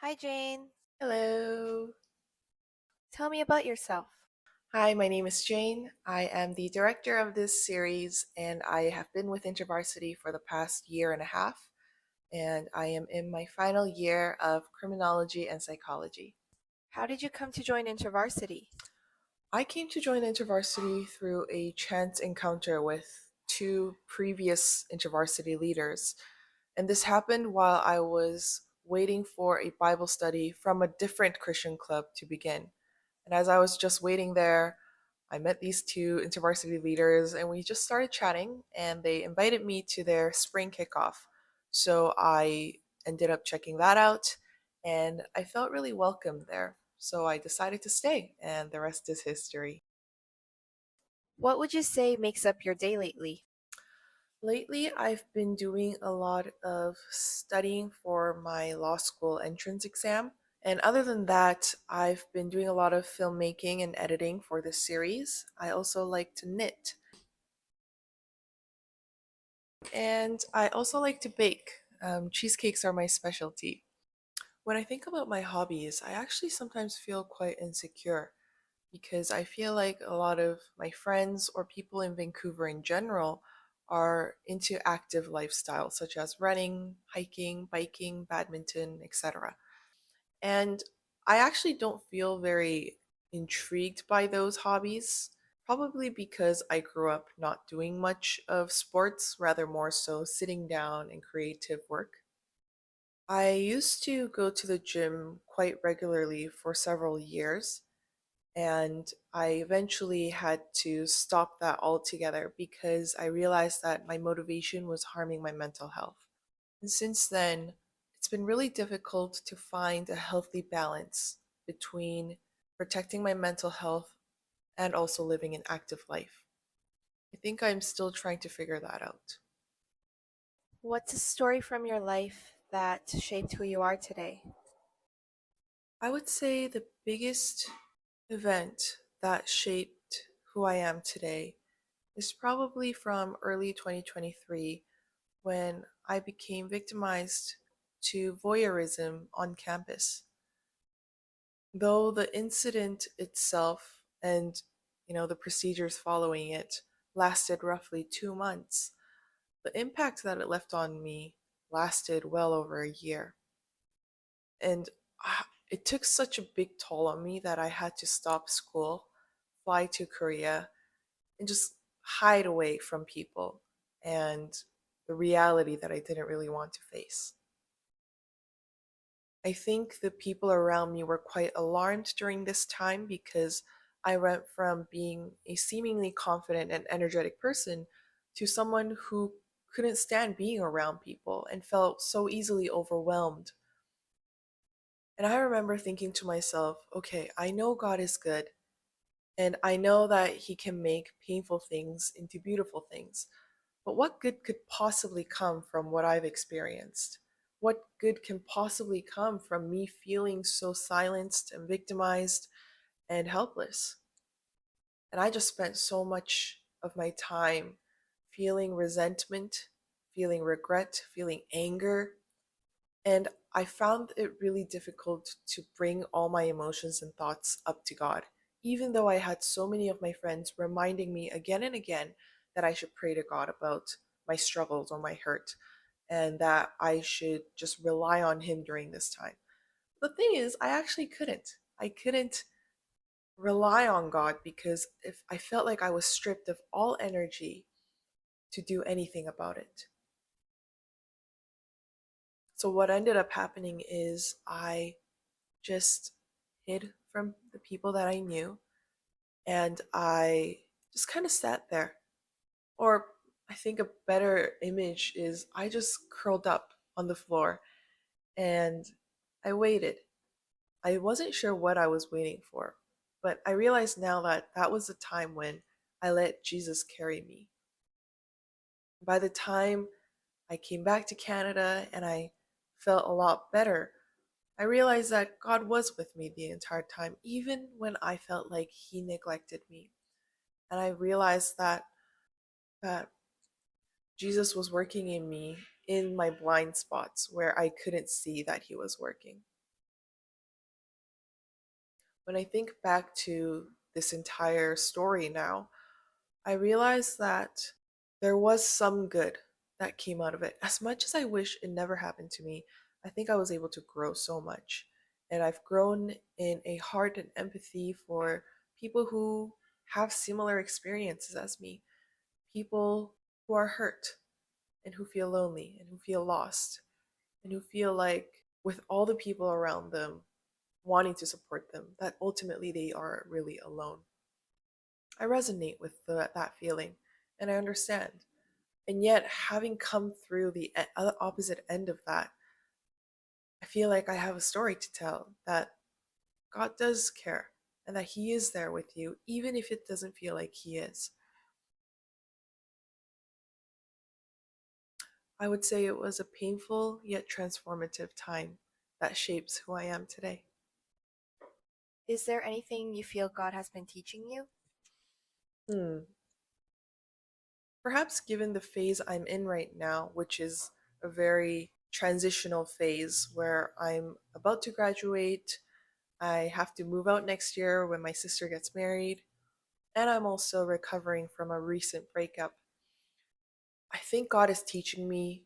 Hi, Jane. Hello. Tell me about yourself. Hi, my name is Jane. I am the director of this series, and I have been with InterVarsity for the past year and a half, and I am in my final year of criminology and psychology. How did you come to join InterVarsity? I came to join InterVarsity through a chance encounter with two previous InterVarsity leaders, and this happened while I was waiting for a Bible study from a different Christian club to begin. And as I was just waiting there, I met these two InterVarsity leaders and we just started chatting and they invited me to their spring kickoff. So I ended up checking that out and I felt really welcome there. So I decided to stay and the rest is history. What would you say makes up your day lately? Lately, I've been doing a lot of studying for my law school entrance exam. And other than that, I've been doing a lot of filmmaking and editing for this series. I also like to knit. And I also like to bake. Cheesecakes are my specialty. When I think about my hobbies, I actually sometimes feel quite insecure because I feel like a lot of my friends or people in Vancouver in general are into active lifestyles such as running, hiking, biking, badminton, etc. And I actually don't feel very intrigued by those hobbies, probably because I grew up not doing much of sports, rather more so sitting down and creative work. I used to go to the gym quite regularly for several years, and I eventually had to stop that altogether because I realized that my motivation was harming my mental health. And since then, it's been really difficult to find a healthy balance between protecting my mental health and also living an active life. I think I'm still trying to figure that out. What's a story from your life that shaped who you are today? I would say the biggest event that shaped who I am today is probably from early 2023 when I became victimized to voyeurism on campus. Though the incident itself and the procedures following it lasted roughly 2 months, the impact that it left on me lasted well over a year. And it took such a big toll on me that I had to stop school, fly to Korea, and just hide away from people and the reality that I didn't really want to face. I think the people around me were quite alarmed during this time because I went from being a seemingly confident and energetic person to someone who couldn't stand being around people and felt so easily overwhelmed. And I remember thinking to myself, okay, I know God is good, and I know that He can make painful things into beautiful things. But what good could possibly come from what I've experienced? What good can possibly come from me feeling so silenced and victimized and helpless? And I just spent so much of my time feeling resentment, feeling regret, feeling anger. And I found it really difficult to bring all my emotions and thoughts up to God, even though I had so many of my friends reminding me again and again that I should pray to God about my struggles or my hurt and that I should just rely on Him during this time. The thing is, I actually couldn't. I couldn't rely on God because if I felt like I was stripped of all energy to do anything about it. So what ended up happening is I just hid from the people that I knew and I just kind of sat there. Or I think a better image is I just curled up on the floor and I waited. I wasn't sure what I was waiting for, but I realize now that that was the time when I let Jesus carry me. By the time I came back to Canada and I felt a lot better, I realized that God was with me the entire time, even when I felt like He neglected me. And I realized that Jesus was working in me in my blind spots where I couldn't see that He was working. When I think back to this entire story now, I realize that there was some good that came out of it. As much as I wish it never happened to me, I think I was able to grow so much. And I've grown in a heart and empathy for people who have similar experiences as me, people who are hurt and who feel lonely and who feel lost and who feel like, with all the people around them wanting to support them, that ultimately they are really alone. I resonate with that feeling and I understand. And yet, having come through the opposite end of that, I feel like I have a story to tell that God does care and that He is there with you, even if it doesn't feel like He is. I would say it was a painful yet transformative time that shapes who I am today. Is there anything you feel God has been teaching you? Hmm. Perhaps given the phase I'm in right now, which is a very transitional phase where I'm about to graduate, I have to move out next year when my sister gets married, and I'm also recovering from a recent breakup. I think God is teaching me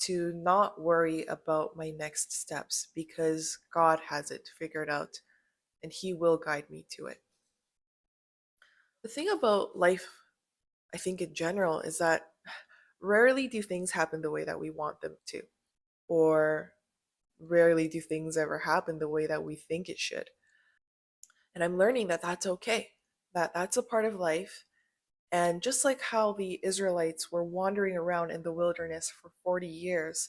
to not worry about my next steps because God has it figured out and He will guide me to it. The thing about life, I think in general, is that rarely do things happen the way that we want them to, or rarely do things ever happen the way that we think it should. And I'm learning that that's okay, that that's a part of life. And just like how the Israelites were wandering around in the wilderness for 40 years,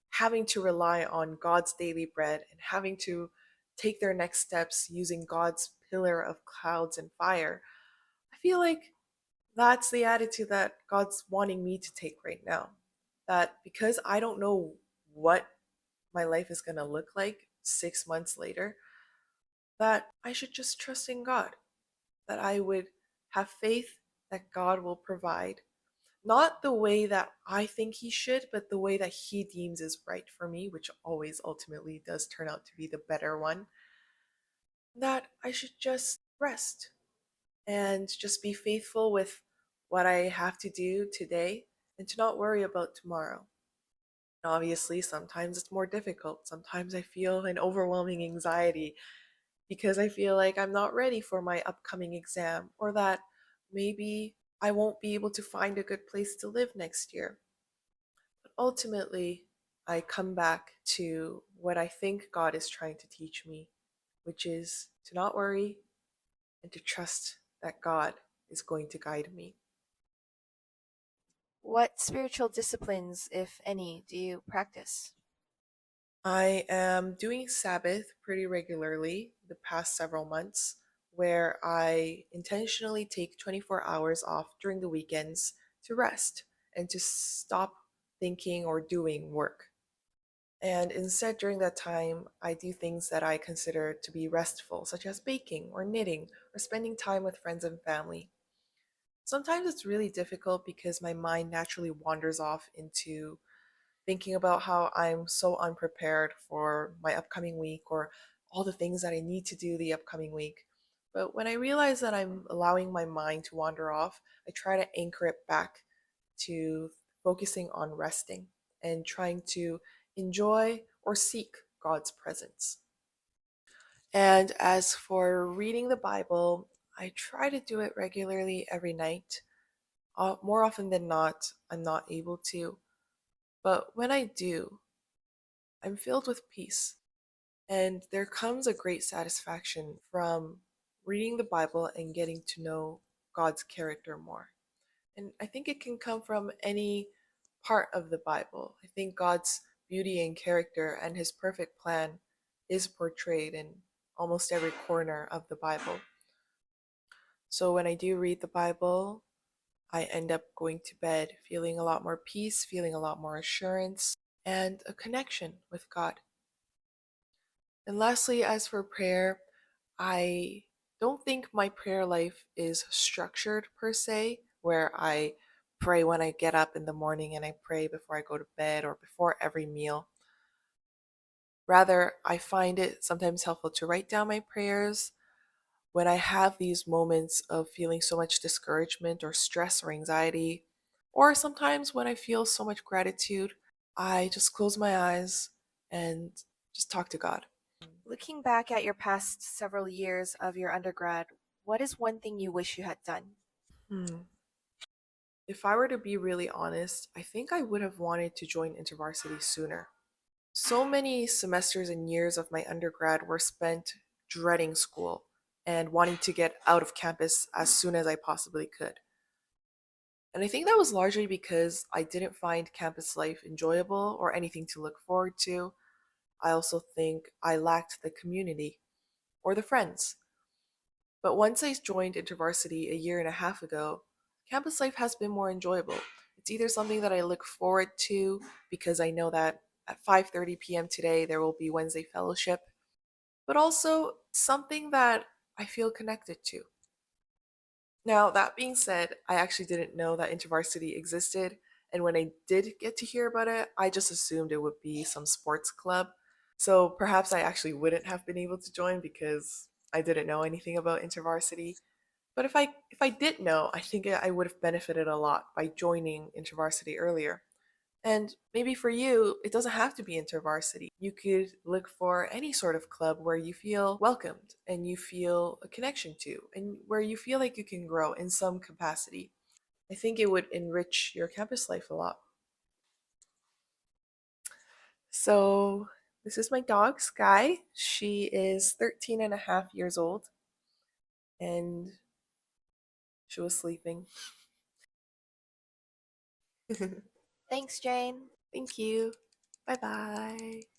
having to rely on God's daily bread and having to take their next steps using God's pillar of clouds and fire, I feel like that's the attitude that God's wanting me to take right now. That because I don't know what my life is going to look like 6 months later, that I should just trust in God, that I would have faith that God will provide, not the way that I think He should, but the way that He deems is right for me, which always ultimately does turn out to be the better one. That I should just rest and just be faithful with what I have to do today and to not worry about tomorrow. And obviously, sometimes it's more difficult. Sometimes I feel an overwhelming anxiety because I feel like I'm not ready for my upcoming exam, or that maybe I won't be able to find a good place to live next year. But ultimately, I come back to what I think God is trying to teach me, which is to not worry and to trust that God is going to guide me. What spiritual disciplines, if any, do you practice? I am doing Sabbath pretty regularly the past several months, where I intentionally take 24 hours off during the weekends to rest and to stop thinking or doing work. And instead, during that time, I do things that I consider to be restful, such as baking or knitting or spending time with friends and family. Sometimes it's really difficult because my mind naturally wanders off into thinking about how I'm so unprepared for my upcoming week or all the things that I need to do the upcoming week. But when I realize that I'm allowing my mind to wander off, I try to anchor it back to focusing on resting and trying to enjoy or seek God's presence. And as for reading the Bible, I try to do it regularly every night. More often than not, I'm not able to. But when I do, I'm filled with peace. And there comes a great satisfaction from reading the Bible and getting to know God's character more. And I think it can come from any part of the Bible. I think God's beauty and character and His perfect plan is portrayed in almost every corner of the Bible. So when I do read the Bible, I end up going to bed feeling a lot more peace, feeling a lot more assurance, and a connection with God. And lastly, as for prayer, I don't think my prayer life is structured per se, where I pray when I get up in the morning and I pray before I go to bed or before every meal. Rather, I find it sometimes helpful to write down my prayers, when I have these moments of feeling so much discouragement or stress or anxiety, or sometimes when I feel so much gratitude, I just close my eyes and just talk to God. Looking back at your past several years of your undergrad, what is one thing you wish you had done? Hmm. If I were to be really honest, I think I would have wanted to join InterVarsity sooner. So many semesters and years of my undergrad were spent dreading school and wanting to get out of campus as soon as I possibly could. And I think that was largely because I didn't find campus life enjoyable or anything to look forward to. I also think I lacked the community or the friends. But once I joined InterVarsity a year and a half ago, campus life has been more enjoyable. It's either something that I look forward to because I know that at 5:30 p.m. today there will be Wednesday fellowship, but also something that I feel connected to. Now, that being said, I actually didn't know that InterVarsity existed, and when I did get to hear about it, I just assumed it would be some sports club. So perhaps I actually wouldn't have been able to join because I didn't know anything about InterVarsity. But if I did know, I think I would have benefited a lot by joining InterVarsity earlier. And maybe for you, it doesn't have to be InterVarsity. You could look for any sort of club where you feel welcomed and you feel a connection to, and where you feel like you can grow in some capacity. I think it would enrich your campus life a lot. So, this is my dog, Sky. She is 13 and a half years old, and she was sleeping. Thanks, Jane. Thank you. Bye bye.